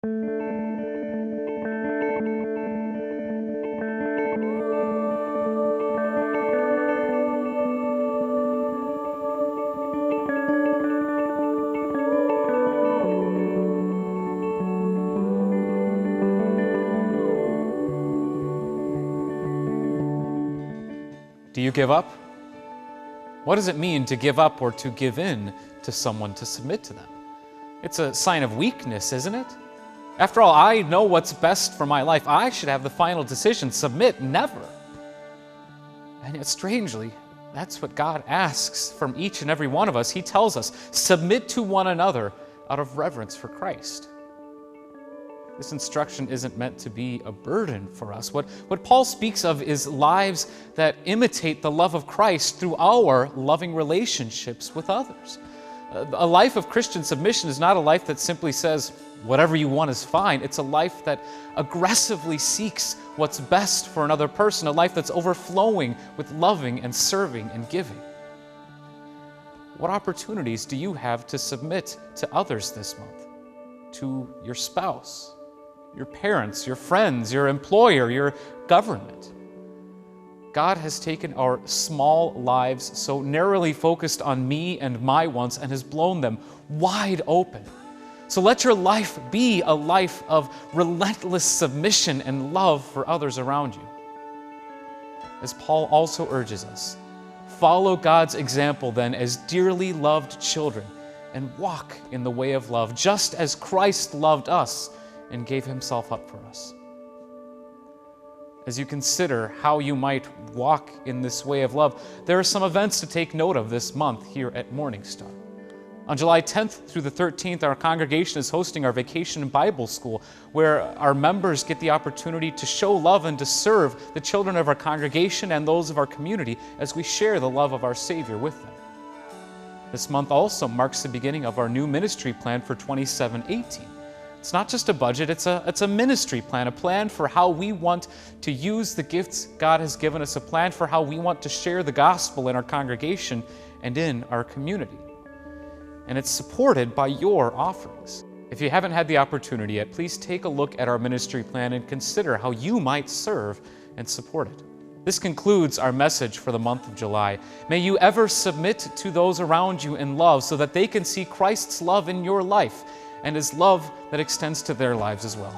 Do you give up? What does it mean to give up or to give in to someone, to submit to them? It's a sign of weakness, isn't it? After all, I know what's best for my life. I should have the final decision. Submit, never. And yet, strangely, that's what God asks from each and every one of us. He tells us, submit to one another out of reverence for Christ. This instruction isn't meant to be a burden for us. What Paul speaks of is lives that imitate the love of Christ through our loving relationships with others. A life of Christian submission is not a life that simply says, whatever you want is fine. It's a life that aggressively seeks what's best for another person, a life that's overflowing with loving and serving and giving. What opportunities do you have to submit to others this month? To your spouse, your parents, your friends, your employer, your government. God has taken our small lives, so narrowly focused on me and my wants, and has blown them wide open. So let your life be a life of relentless submission and love for others around you. As Paul also urges us, follow God's example then as dearly loved children and walk in the way of love, just as Christ loved us and gave himself up for us. As you consider how you might walk in this way of love, there are some events to take note of this month here at Morning Star. On July 10th through the 13th, our congregation is hosting our Vacation Bible School, where our members get the opportunity to show love and to serve the children of our congregation and those of our community as we share the love of our Savior with them. This month also marks the beginning of our new ministry plan for 27-18. It's not just a budget, it's a ministry plan, a plan for how we want to use the gifts God has given us, a plan for how we want to share the gospel in our congregation and in our community. And it's supported by your offerings. If you haven't had the opportunity yet, please take a look at our ministry plan and consider how you might serve and support it. This concludes our message for the month of July. May you ever submit to those around you in love so that they can see Christ's love in your life and his love that extends to their lives as well.